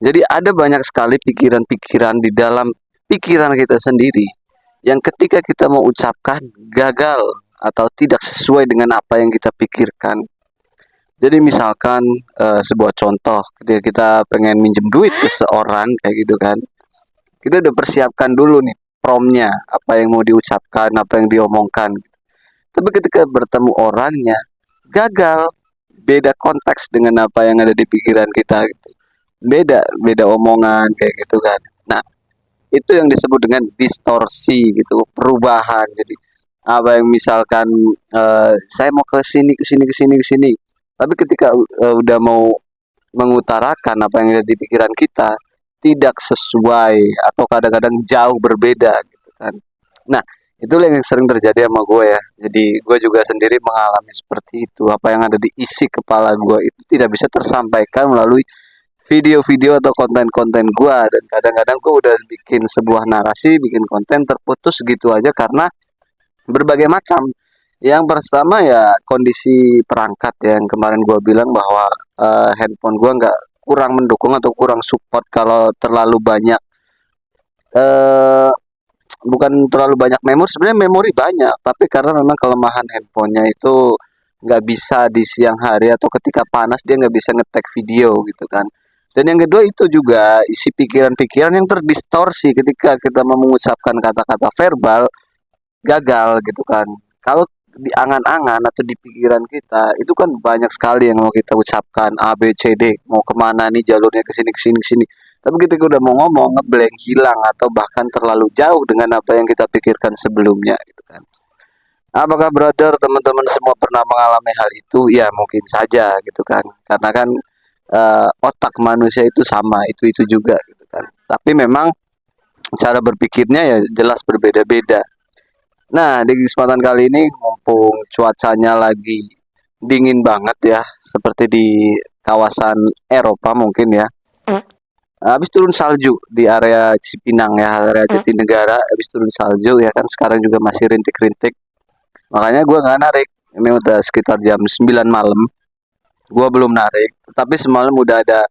Jadi ada banyak sekali pikiran-pikiran di dalam pikiran kita sendiri yang ketika kita mau ucapkan gagal atau tidak sesuai dengan apa yang kita pikirkan. Jadi misalkan sebuah contoh ketika kita pengen minjem duit ke seorang kayak gitu kan. Kita udah persiapkan dulu nih promnya, apa yang mau diucapkan, apa yang diomongkan. Tapi ketika bertemu orangnya, gagal. Beda konteks dengan apa yang ada di pikiran kita. Gitu. Beda omongan kayak gitu kan. Nah, itu yang disebut dengan distorsi gitu, perubahan. Jadi apa yang misalkan saya mau ke sini ke sini ke sini ke sini. Tapi ketika udah mau mengutarakan apa yang ada di pikiran kita tidak sesuai atau kadang-kadang jauh berbeda gitu kan. Nah, itu yang sering terjadi sama gue ya. Jadi gue juga sendiri mengalami seperti itu. Apa yang ada di isi kepala gue itu tidak bisa tersampaikan melalui video-video atau konten-konten gue. Dan kadang-kadang gue udah bikin sebuah narasi, bikin konten terputus gitu aja karena berbagai macam. Yang pertama ya kondisi perangkat ya, yang kemarin gue bilang bahwa handphone gue nggak kurang mendukung atau kurang support kalau terlalu banyak eh bukan terlalu banyak memori, sebenarnya memori banyak tapi karena memang kelemahan handphonenya itu nggak bisa di siang hari atau ketika panas dia nggak bisa ngetek video gitu kan. Dan yang kedua itu juga isi pikiran-pikiran yang terdistorsi ketika kita mau mengucapkan kata-kata verbal gagal gitu kan. Kalau di angan-angan atau di pikiran kita itu kan banyak sekali yang mau kita ucapkan A B C D mau kemana nih jalurnya ke sini ke sini ke sini. Tapi ketika udah mau ngomong ngeblank hilang atau bahkan terlalu jauh dengan apa yang kita pikirkan sebelumnya gitu kan. Apakah brother teman-teman semua pernah mengalami hal itu? Ya mungkin saja gitu kan. Karena kan otak manusia itu sama itu juga gitu kan. Tapi memang cara berpikirnya ya jelas berbeda-beda. Nah, di kesempatan kali ini mumpung cuacanya lagi dingin banget ya, seperti di kawasan Eropa mungkin ya. Habis turun salju di area Cipinang ya, area Jatinegara, habis turun salju ya kan sekarang juga masih rintik-rintik. Makanya gue nggak narik. Ini udah sekitar jam 9 malam. Gue belum narik, tapi semalam udah ada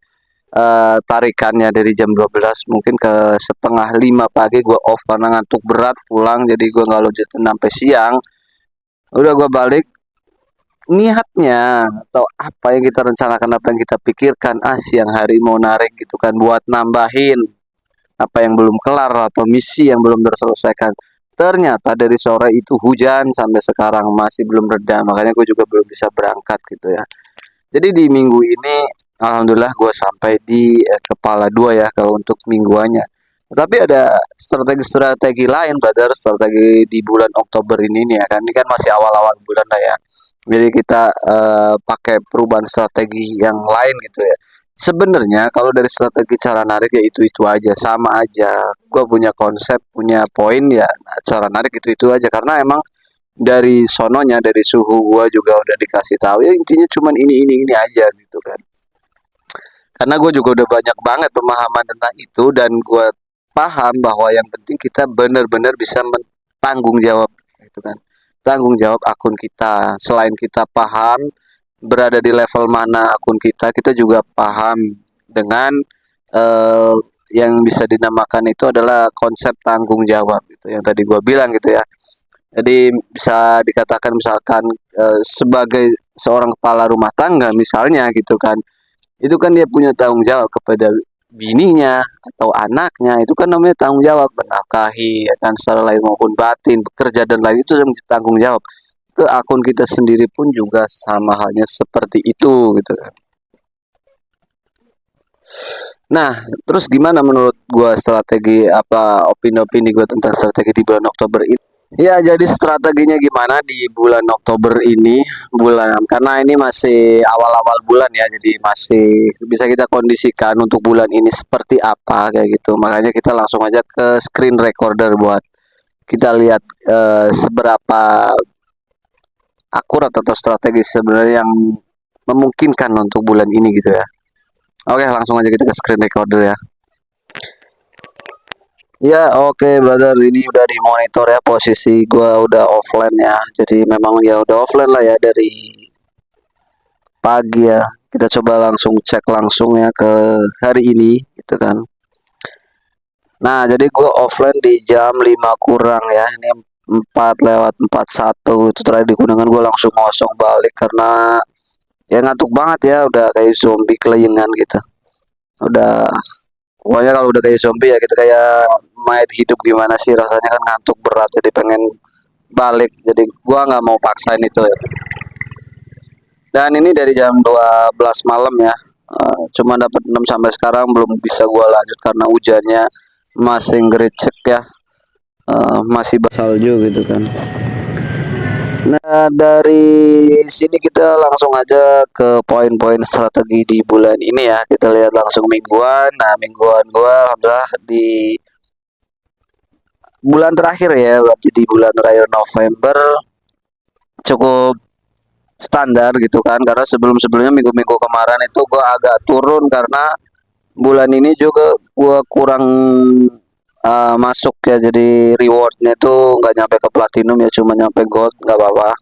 tarikannya dari jam 12 mungkin ke setengah 5 pagi gue off karena ngantuk berat pulang jadi gue nggak lanjutin sampai siang. Udah gue balik niatnya atau apa yang kita rencanakan apa yang kita pikirkan siang hari mau narik gitu kan buat nambahin apa yang belum kelar atau misi yang belum terselesaikan. Ternyata dari sore itu hujan sampai sekarang masih belum reda, makanya gue juga belum bisa berangkat gitu ya. Jadi di minggu ini alhamdulillah gue sampai di kepala dua ya kalau untuk mingguannya. Tapi ada strategi-strategi lain, brother. Strategi di bulan Oktober ini nih ya kan. Ini kan masih awal-awal bulan lah ya. Jadi kita pakai perubahan strategi yang lain gitu ya. Sebenarnya kalau dari strategi cara narik ya itu aja, sama aja. Gue punya konsep, punya poin ya. Nah, cara narik itu aja karena emang dari sononya dari suhu gua juga udah dikasih tahu ya intinya cuman ini aja gitu kan. Karena gue juga udah banyak banget pemahaman tentang itu dan gue paham bahwa yang penting kita benar-benar bisa tanggung jawab gitu kan. Tanggung jawab akun kita. Selain kita paham berada di level mana akun kita, kita juga paham dengan eh, yang bisa dinamakan itu adalah konsep tanggung jawab gitu. Yang tadi gue bilang gitu ya. Jadi bisa dikatakan misalkan sebagai seorang kepala rumah tangga misalnya gitu kan, itu kan dia punya tanggung jawab kepada bininya atau anaknya, itu kan namanya tanggung jawab menafkahi ya kan secara lahir maupun batin, bekerja dan lain itu tanggung jawab. Ke akun kita sendiri pun juga sama halnya seperti itu gitu kan. Nah, terus gimana menurut gua strategi apa opini-opini gua tentang strategi di bulan Oktober ini? Ya, jadi strateginya gimana di bulan Oktober ini, bulan karena ini masih awal-awal bulan ya, jadi masih bisa kita kondisikan untuk bulan ini seperti apa kayak gitu. Makanya kita langsung aja ke screen recorder buat kita lihat seberapa akurat atau strategi sebenarnya yang memungkinkan untuk bulan ini gitu ya. Oke, langsung aja kita ke screen recorder ya. Ya, oke brother, ini udah di monitor ya posisi gua udah offline ya. Jadi memang ya udah offline lah ya dari pagi ya. Kita coba langsung cek langsung ya ke hari ini. gitu kan. Nah, jadi gue offline di jam 5 kurang ya. Ini 4 lewat 41 itu terakhir di Kuningan, gue langsung ngosong balik karena ya ngantuk banget ya, udah kayak zombie kelayangan gitu. Udah pokoknya kalau udah kayak zombie ya gitu, kayak mayat hidup gimana sih rasanya, kan ngantuk berat jadi pengen balik. Jadi gua nggak mau paksain itu ya. Dan ini dari jam 12 malam ya. Cuma dapat 6 sampai sekarang belum bisa gua lanjut karena hujannya masih ngericek ya. Masih salju gitu kan. Nah, dari sini kita langsung aja ke poin-poin strategi di bulan ini ya. Kita lihat langsung mingguan. Nah, mingguan gua alhamdulillah di bulan terakhir ya, berarti di bulan terakhir November cukup standar gitu kan, karena sebelum-sebelumnya minggu-minggu kemarin itu gua agak turun karena bulan ini juga gua kurang masuk ya, jadi rewardnya tuh nggak nyampe ke platinum ya, cuma nyampe gold. Nggak apa-apa,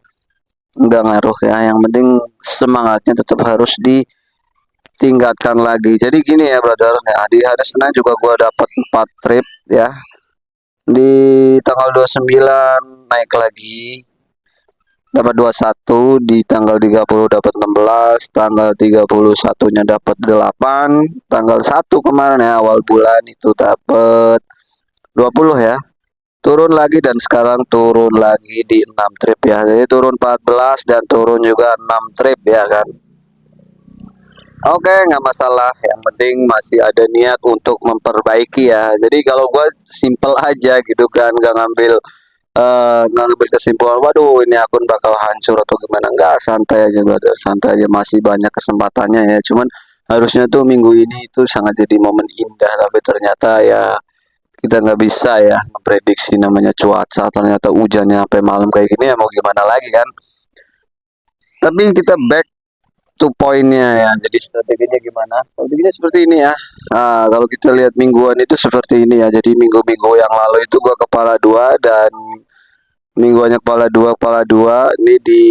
nggak ngaruh ya, yang penting semangatnya tetap harus ditingkatkan lagi. Jadi gini ya brother, ya di hari Senin juga gua dapat 4 trip ya, di tanggal 29 naik lagi dapat 21, di tanggal 30 dapat 16, tanggal 31-nya dapat 8, tanggal 1 kemarin ya awal bulan itu dapat 20 ya. Turun lagi dan sekarang turun lagi di 6 trip ya. Jadi turun 14 dan turun juga 6 trip ya kan. Oke, nggak masalah. Yang penting masih ada niat untuk memperbaiki ya. Jadi kalau gue simple aja gitu kan, nggak ngambil kesimpulan, waduh ini akun bakal hancur atau gimana. Nggak, santai aja brother, santai aja, masih banyak kesempatannya ya. Cuman harusnya tuh minggu ini itu sangat jadi momen indah, tapi ternyata ya kita nggak bisa ya memprediksi namanya cuaca. Ternyata hujannya sampai malam kayak gini, ya mau gimana lagi kan. Tapi kita back to poinnya ya. Jadi strateginya gimana? Strateginya seperti ini ya. Kalau kita lihat mingguan itu seperti ini ya. Jadi minggu-minggu yang lalu itu gua kepala dua, dan mingguannya kepala dua ini di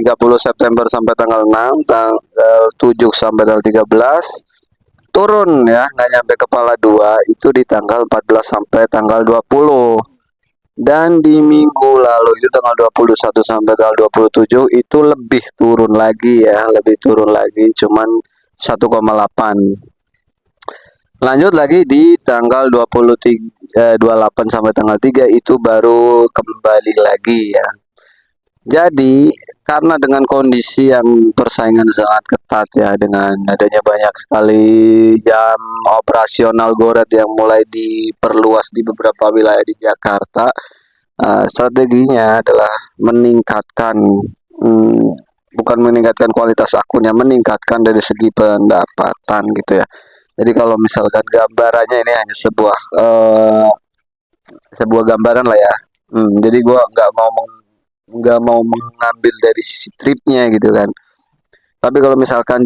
30 September sampai tanggal 6, tanggal 7 sampai tanggal 13 turun ya, nggak nyampe kepala dua itu di tanggal 14 sampai tanggal 20. Dan di minggu lalu itu tanggal 21 sampai tanggal 27 itu lebih turun lagi ya, lebih turun lagi cuman 1,8. Lanjut lagi di tanggal 28 sampai tanggal 3 itu baru kembali lagi ya. Jadi karena dengan kondisi yang persaingan sangat ketat ya, dengan adanya banyak sekali jam operasional GoRed yang mulai diperluas di beberapa wilayah di Jakarta, strateginya adalah meningkatkan, bukan meningkatkan kualitas akunnya, meningkatkan dari segi pendapatan gitu ya. Jadi kalau misalkan gambarannya ini hanya sebuah gambaran lah ya. Jadi gua nggak mau mengambil dari sisi tripnya gitu kan. Tapi kalau misalkan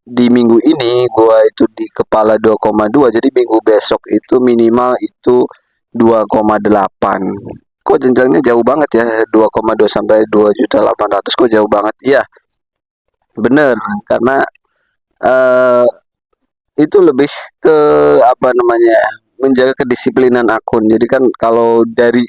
di minggu ini gua itu di kepala 2,2, jadi minggu besok itu minimal itu 2,8. Kok jenjangnya jauh banget ya, 2,2 sampai 2.800.000, kok jauh banget. Iya, bener, karena eh, itu lebih ke apa namanya, menjaga kedisiplinan akun. Jadi kan kalau dari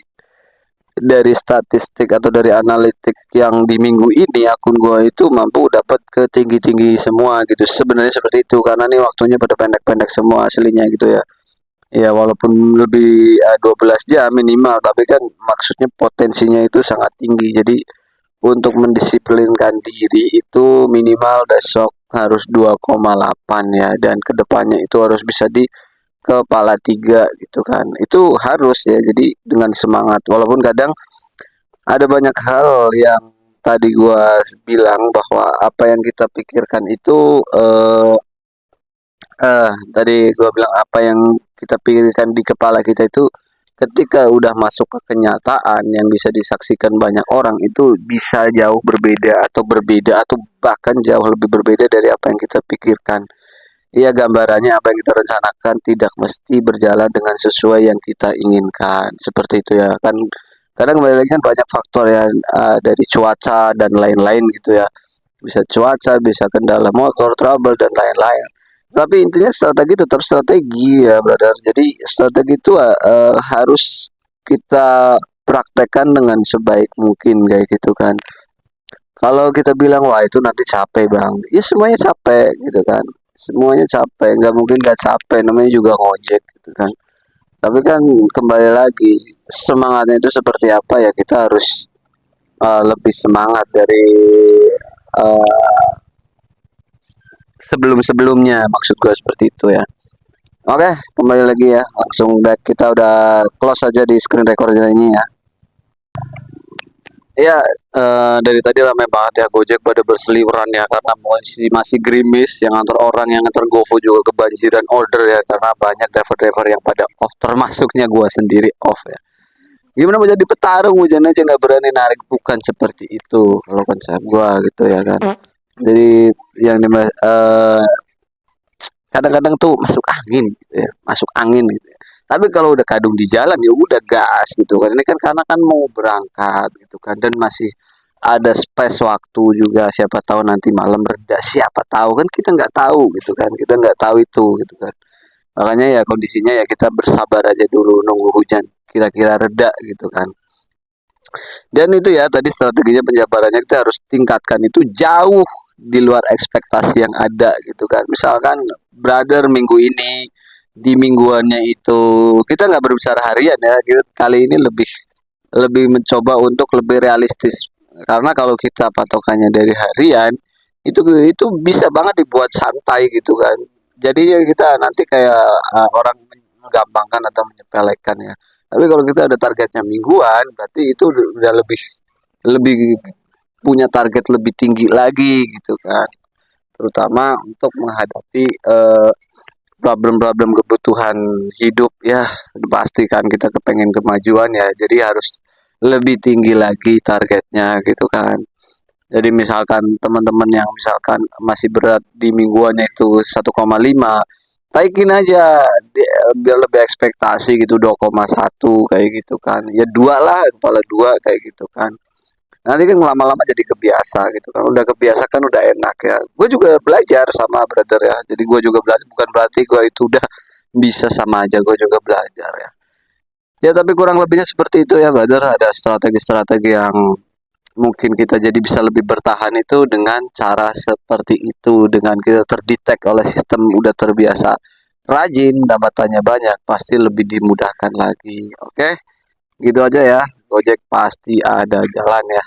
statistik atau dari analitik yang di minggu ini, akun gua itu mampu dapat ke tinggi-tinggi semua gitu. Sebenarnya seperti itu karena nih waktunya pada pendek-pendek semua aslinya gitu ya. Ya walaupun lebih 12 jam minimal, tapi kan maksudnya potensinya itu sangat tinggi. Jadi untuk mendisiplinkan diri itu minimal besok harus 2,8 ya, dan kedepannya itu harus bisa di kepala 3 gitu kan. Itu harus ya, jadi dengan semangat. Walaupun kadang ada banyak hal yang tadi gua bilang bahwa apa yang kita pikirkan itu tadi gua bilang apa yang kita pikirkan di kepala kita itu ketika udah masuk ke kenyataan yang bisa disaksikan banyak orang itu bisa jauh berbeda, atau bahkan jauh lebih berbeda dari apa yang kita pikirkan. Iya, gambarannya apa yang kita rencanakan tidak mesti berjalan dengan sesuai yang kita inginkan. Seperti itu ya. Kan kadang kembali lagi kan banyak faktor ya, dari cuaca dan lain-lain gitu ya. Bisa cuaca, bisa kendala motor, trouble dan lain-lain. Tapi intinya strategi tetap strategi ya, brother. Jadi strategi itu harus kita praktekkan dengan sebaik mungkin kayak gitu kan. Kalau kita bilang wah itu nanti capek bang, ya semuanya capek gitu kan. Semuanya capek, nggak mungkin nggak capek. Namanya juga ngojek gitu kan. Tapi kan kembali lagi semangatnya itu seperti apa ya kita harus lebih semangat dari uh, sebelum-sebelumnya. Maksud gue seperti itu ya. Oke, kembali lagi ya. Langsung back. Kita udah close aja di screen recorder ini ya. Iya, dari tadi ramai banget ya Gojek pada berseliweran ya karena masih gerimis, yang antar orang yang antar GoFo juga kebanjiran order ya karena banyak driver-driver yang pada off termasuknya gua sendiri off ya. Gimana mau jadi petarung hujan aja nggak berani narik, bukan seperti itu kalau konsep gua gitu ya kan. Jadi yang kadang-kadang tuh masuk angin gitu ya, masuk angin gitu ya. Tapi kalau udah kadung di jalan ya udah gas gitu kan. Ini kan karena kan mau berangkat gitu kan dan masih ada space waktu juga, siapa tahu nanti malam reda, siapa tahu kan, kita nggak tahu gitu kan, kita nggak tahu itu gitu kan. Makanya ya kondisinya ya kita bersabar aja dulu nunggu hujan kira-kira reda gitu kan. Dan itu ya tadi strateginya penjabarannya kita harus tingkatkan itu jauh di luar ekspektasi yang ada gitu kan. Misalkan brother minggu ini di mingguannya itu kita nggak berbicara harian ya. Kali ini lebih lebih mencoba untuk lebih realistis. Karena kalau kita patokannya dari harian itu bisa banget dibuat santai gitu kan. Jadi ya kita nanti kayak orang menggampangkan atau menyepelekan ya. Tapi kalau kita ada targetnya mingguan, berarti itu udah lebih lebih punya target lebih tinggi lagi gitu kan. Terutama untuk menghadapi problem-problem kebutuhan hidup ya. Pasti kan kita kepengen kemajuan ya. Jadi harus lebih tinggi lagi targetnya gitu kan. Jadi misalkan teman-teman yang misalkan masih berat di mingguannya itu 1,5, taikin aja biar lebih ekspektasi gitu 2,1 kayak gitu kan. Ya dua lah, kepala dua kayak gitu kan. Nanti kan lama-lama jadi kebiasa gitu kan. Udah kebiasa kan udah enak ya. Gue juga belajar sama brother ya. Jadi gue juga belajar, bukan berarti gue itu udah bisa sama aja, gue juga belajar ya. Ya tapi kurang lebihnya seperti itu ya brother. Ada strategi-strategi yang mungkin kita jadi bisa lebih bertahan itu dengan cara seperti itu, dengan kita terdetek oleh sistem udah terbiasa rajin, dapatannya banyak, pasti lebih dimudahkan lagi. Oke, gitu aja ya. Gojek pasti ada jalan ya.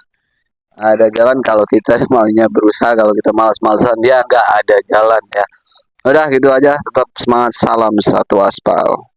Ada jalan kalau kita maunya berusaha, kalau kita malas-malasan dia nggak ada jalan ya. Udah gitu aja, tetap semangat, salam satu aspal.